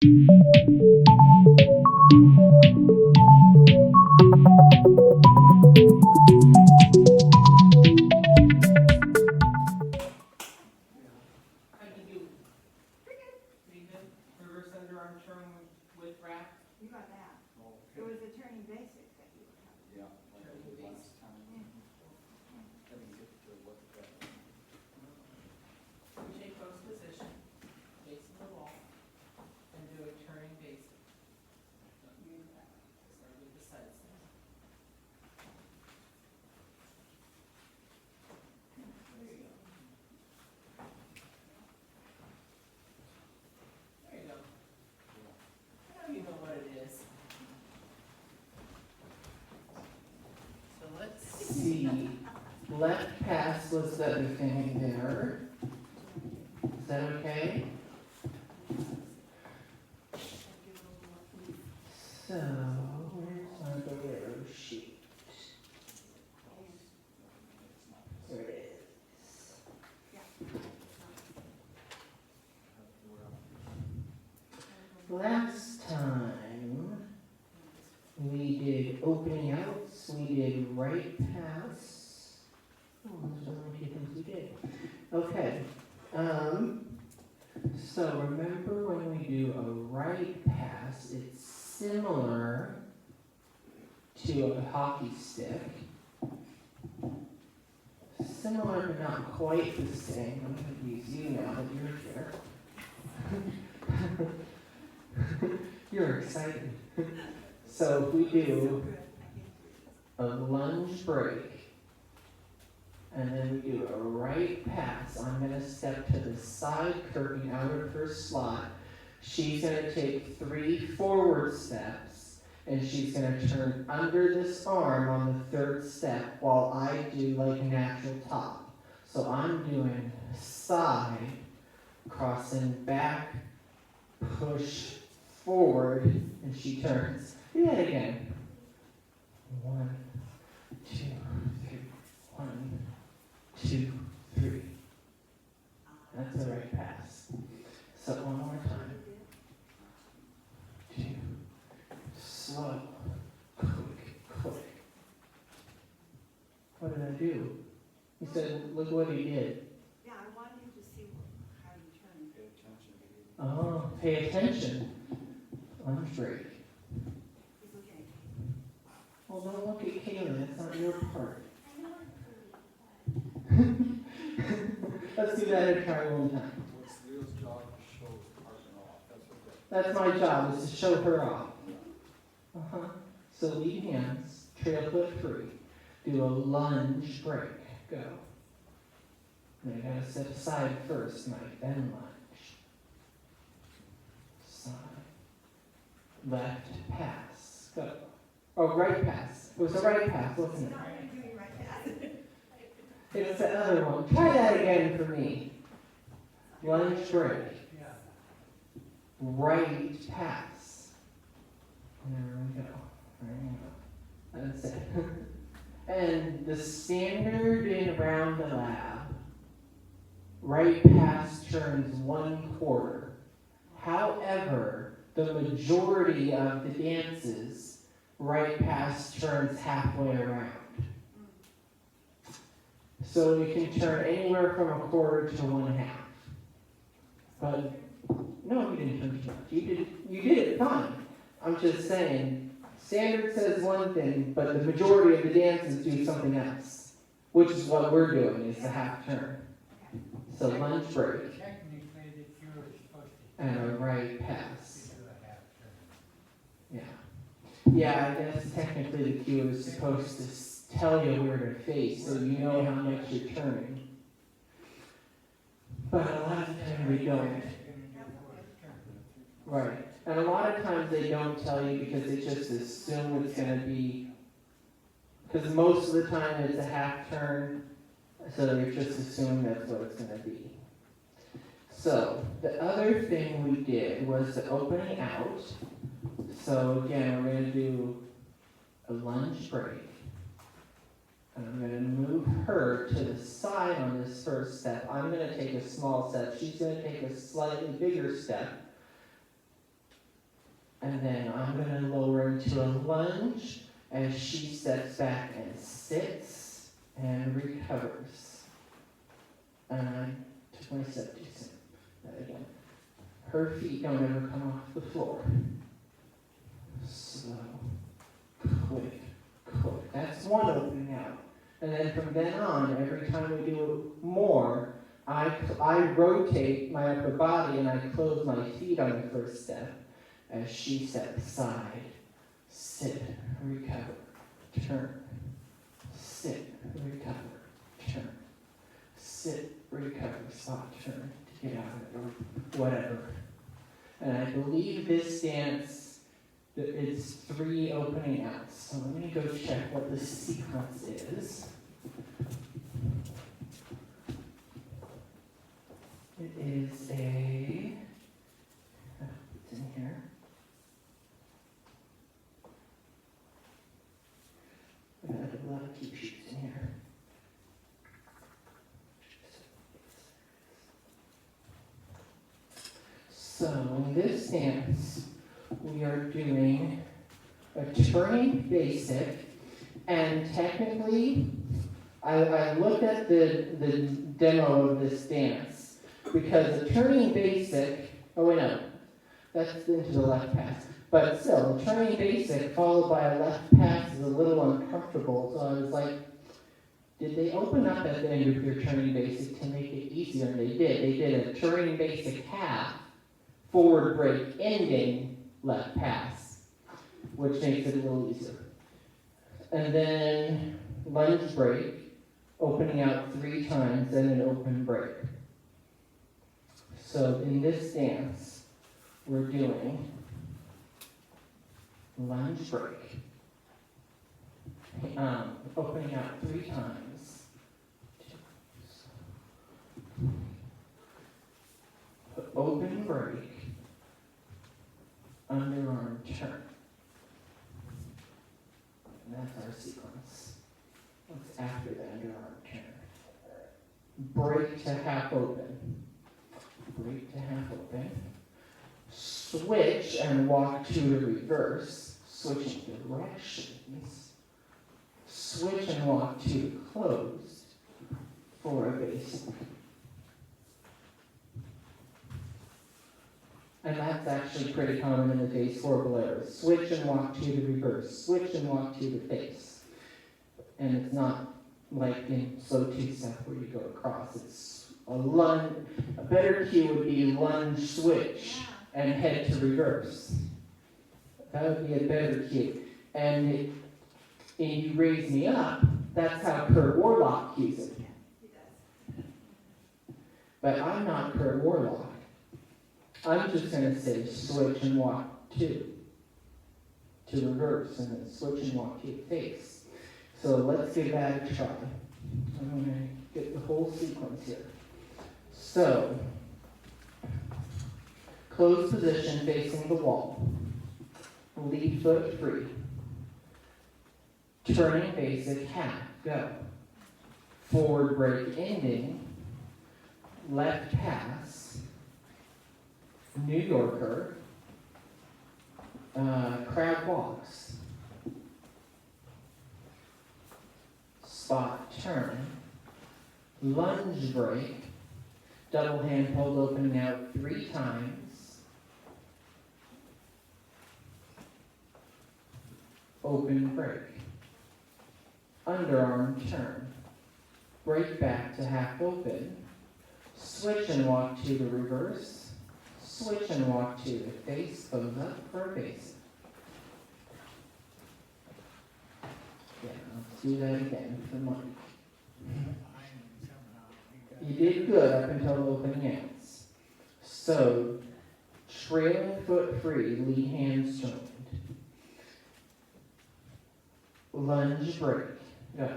I can do reverse underarm turn with wrap. You got that. It Okay. was the turning basics that you were talking Yeah, like I did last time. Let me get to what that. We take post position, facing the wall, and do a turning basic. Start with the side step. There you go. There you go. Now you know what it is. So let's see. Left pass was the other thing there. Is that okay? So, where's my Bolero sheet? There it is. Last time, we did opening outs, we did right pass. Oh, those are the only two things we did. Okay, so remember when we do a right pass, it's similar to a hockey stick. Similar but not quite the same. I'm going to use you now that you're here. You're excited. So if we do a lunge break, and then we do a right pass, I'm going to step to the side, curving out of her slot. She's going to take 3 forward steps, and she's going to turn under this arm on the 3rd step while I do like a natural top. So I'm doing side, crossing back, push forward, and she turns. Do that again. 1, 2, 3. 1, 2, 3. That's the right pass. So one more time. 2. Slow. Quick. What did I do? He said, look what he did. Yeah, I wanted you to see how you turn. Pay attention, baby. Oh, pay attention. Lunge break. He's looking at you. Well, don't look at Kayla. That's not your part. Let's do that and try one time. What's Leo's job to show partner off? That's what That's my job, is to show her off. Uh-huh. So lead hands, trail foot free. Do a lunge break. Go. Then I gotta step aside first, Mike, then lunge. Side. Left pass. Go. Oh, right pass. It was a right pass, wasn't it? Not really doing right pass. It's the other one. Try that again for me. Lunge break. Right pass. There we go. That's it. And the standard in around the lab, right pass turns 1/4. However, the majority of the dances, right pass turns halfway around. So we can turn anywhere from 1/4 to 1/2. But no, you didn't turn too much. You did it fine. I'm just saying, standard says one thing, but the majority of the dances do something else, which is what we're doing, is the half turn. So lunge break Technically, the cure is supposed to. and a right pass. Do a half turn. Yeah. Yeah, I guess technically the cue is supposed to tell you where to face, so you know how much you're turning. But a lot of times we don't. Right. And a lot of times they don't tell you because they just assume it's going to be, because most of the time it's a half turn, so they're just assuming that's what it's going to be. So the other thing we did was the opening out. So again, we're going to do a lunge break. And I'm going to move her to the side on this first step. I'm going to take a small step. She's going to take a slightly bigger step. And then I'm gonna lower into a lunge as she steps back and sits and recovers. And I took my step too soon. That again. Her feet don't ever come off the floor. Slow, quick, quick. That's one opening out. And then from then on, every time we do more, I rotate my upper body and I close my feet on the first step as she steps aside. Sit, recover, turn. Sit, recover, turn. Sit, recover, stop, turn to get out of it or whatever. And I believe this dance, it's 3 opening outs. So let me go check what the sequence is. It is it's in here. I have a lot of key sheets in here. So in this dance, we are doing a turning basic, and technically, I looked at the demo of this dance, because a turning basic, oh wait no, that's into the left pass, but still, a turning basic followed by a left pass is a little uncomfortable, so I was like, did they open up at the end of your turning basic to make it easier? And they did. They did a turning basic half, forward break, ending, left pass, which makes it a little easier. And then lunge break, opening out 3 times, then an open break. So in this dance, we're doing lunge break, opening out 3 times, open break, underarm turn. And that's our sequence. What's after the underarm turn? Break to half open. Break to half open. Switch and walk to the reverse. Switching directions. Switch and walk to closed for a basic. And that's actually pretty common in the phase 4 Bolero. Switch and walk to the reverse. Switch and walk to the face. And it's not like in slow 2-step where you go across. It's a lunge. A better cue would be lunge switch and head to reverse. That would be a better cue. And you raise me up, that's how Kurt Warlock cues it. But I'm not Kurt Warlock. I'm just going to say switch and walk to reverse, and then switch and walk to face. So let's give that a try. I'm going to get the whole sequence here. So, closed position facing the wall. Lead foot free. Turning basic half, go. Forward break ending. Left pass. New Yorker, crab walks, spot turn, lunge break, double hand hold opening out 3 times, open break, underarm turn, break back to half open, switch and walk to the reverse, switch and walk to the face, close up for a face. Yeah, let's do that again for Mike. You did good up until the opening outs. So, trailing foot free, lead hand joined. Lunge break, go.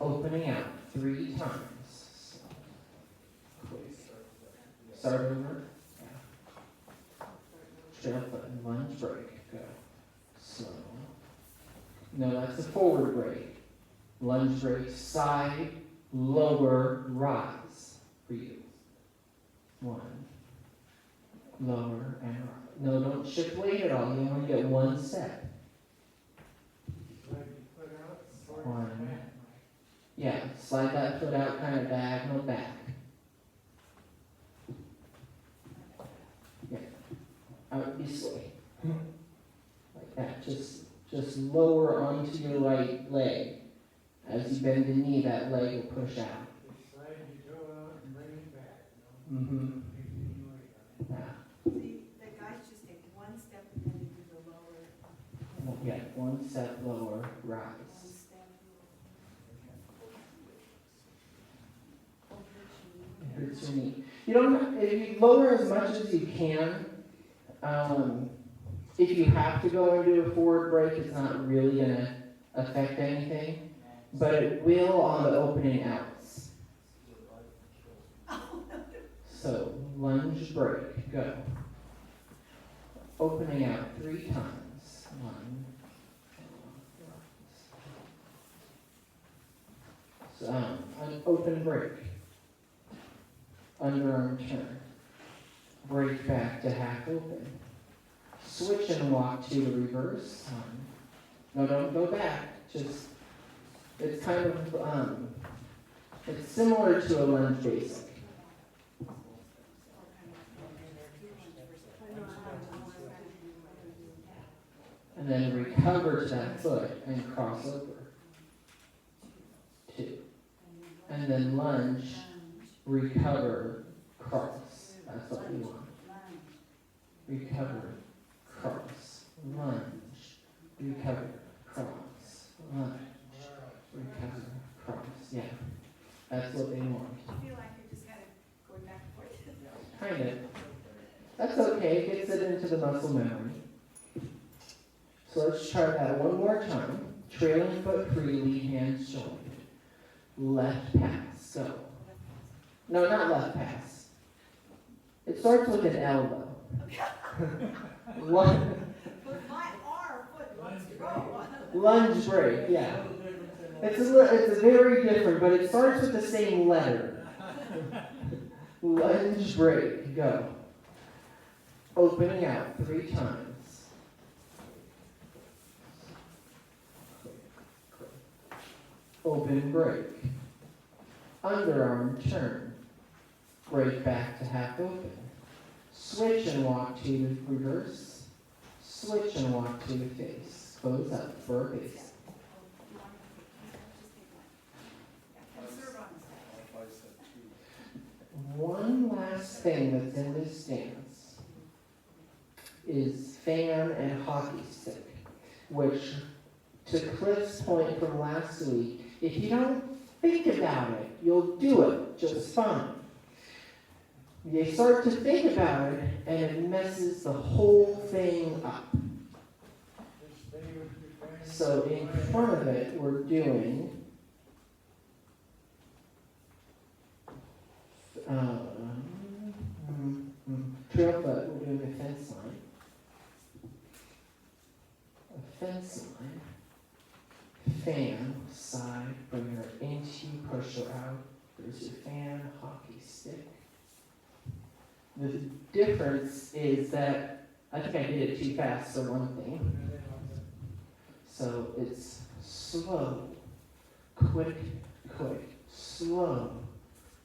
Opening out 3 times. Start over. Straight up foot and lunge break, go. Slow. No, that's a forward break. Lunge break, side, lower, rise for you. 1, lower, and rise. No, don't shift weight at all. You only get one step. Like you put out, sort One. of back, Yeah, slide that foot out kind of diagonal back. Yeah, out this way. Like that. Just lower onto your right leg. As you bend the knee, that leg will push out. you slide your toe out and bring it back, you know? Mm-hmm. Take any weight on it. Yeah. See, the guys just take one step and then they do the lower. Yeah, one step lower, One rise. step. Over Hurts your knee. You don't, if you lower as much as you can, if you have to go into a forward break, it's not really going to affect anything, but it will on the opening outs. So, lunge break, go. Opening out 3 times. 1, so, an open break. Underarm turn. Break back to half open. Switch and walk to the reverse. No, don't go back. Just, it's kind of, it's similar to a lunge basic. And then recover to that foot and cross over. 2. And then lunge, recover, cross. That's what we want. Recover, cross, lunge, recover, cross, lunge, recover, cross. Yeah, that's what they want. I feel like you're just kind of going back and forth. Kind of. That's okay, it gets it into the muscle memory. So let's try that one more time. Trailing foot freely, hands joined. Left pass, go. No, not left pass. It starts with an elbow. With my arm, foot, let's go. Lunge break, yeah. It's a very different, but it starts with the same letter. Lunge break, go. Opening out 3 times. Open break. Underarm turn. Break back to half open. Switch and walk to the reverse. Switch and walk to the face. Close up for a base. One last thing that's in this stance is fan and hockey stick, which, to Cliff's point from last week, if you don't think about it, you'll do it just fine. You start to think about it, and it messes the whole thing up. So in front of it, we're doing trail foot, we're doing a fence line. A fence line. Fan, side, bring her into, push her out. There's your fan, hockey stick. The difference is that, I think I did it too fast for one thing. So it's slow, quick, quick, slow,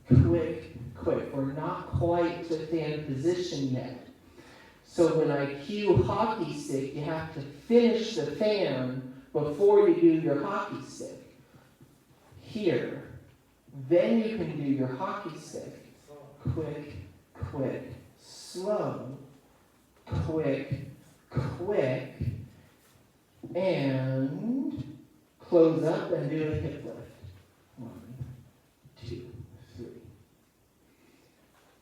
quick, quick. We're not quite to fan position yet. So when I cue hockey stick, you have to finish the fan before you do your hockey stick. Here, then you can do your hockey stick. Quick, quick, slow, quick, quick, and close up and do a hip lift. 1, 2, 3.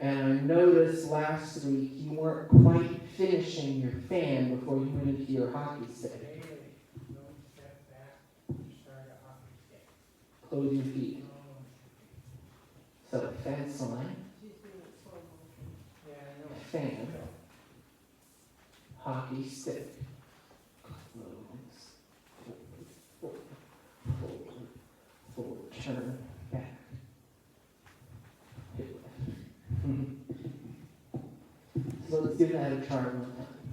And I noticed last week you weren't quite finishing your fan before you went into your hockey stick. Close your feet. So fence line, fan, hockey stick, close, forward, forward, forward, turn, back, hip lift. So let's give that a try one time.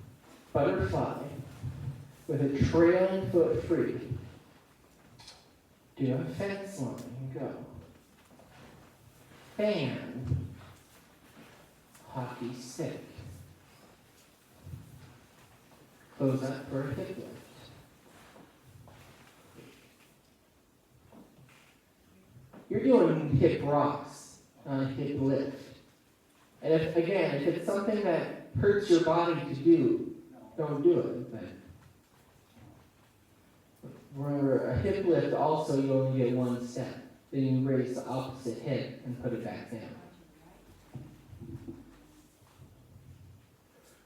butterfly with a trailing foot free. Do a fence line, go. Fan, hockey stick. Close up for a hip lift. You're doing hip rocks, not a hip lift. And if it's something that hurts your body to do, don't do it. But remember, a hip lift also, you only get one step. Then you raise the opposite hip and put it back down.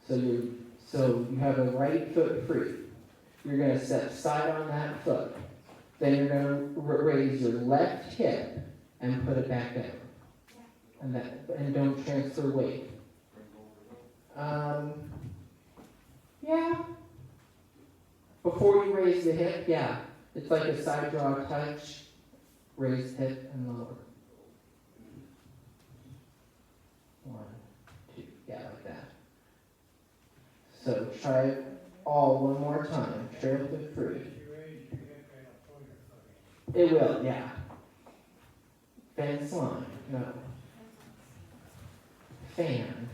So you have a right foot free. You're going to step side on that foot. Then you're going to raise your left hip and put it back down. And don't transfer weight. Yeah. Before you raise the hip, yeah. It's like a side draw touch. Raise hip and lower. 1, 2, yeah, like that. So try it all one more time. Trail foot free. It will, yeah. Fence line, no. Fan.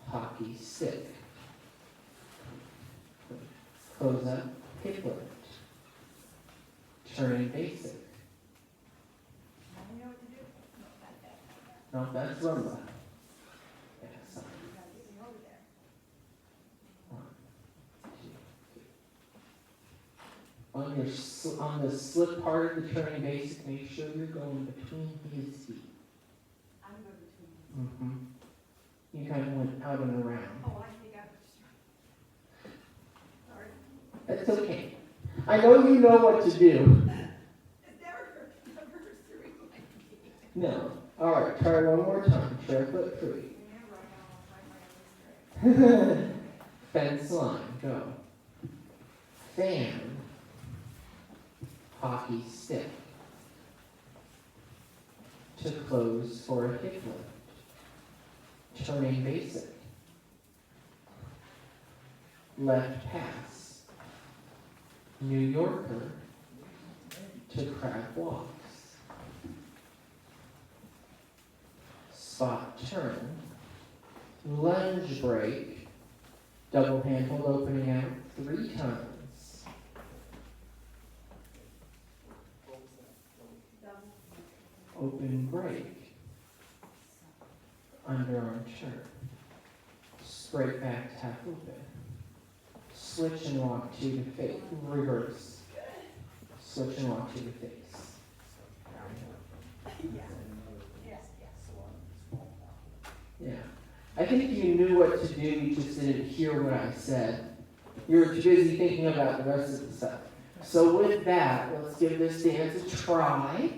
Hockey stick. Close up, hip lift. Turning basic. Now you know what to do? No, not that. No, that's rumba. Yeah, so. You gotta get me over there. 1, 2, 3. On the slip part of the turning basic, make sure you're going between his feet. I'm going between. You kind of went out and around. Oh, I think I was. Sorry. That's okay. I know you know what to do. It never three like me. No. All right, try one more time. Barefoot free. Remember, I got all my straight. Fence line, go. Fan. Hockey stick. To close for a hip lift. Turning basic. Left pass. New Yorker to crab walks. Spot turn. Lunge break. Double handhold opening out 3 times. Open break. Underarm turn. Straight back tap open. Switch and walk to the face. Reverse. Switch and walk to the face. Yeah. I think you knew what to do, you just didn't hear what I said. You were too busy thinking about the rest of the stuff. So with that, let's give this dance a try.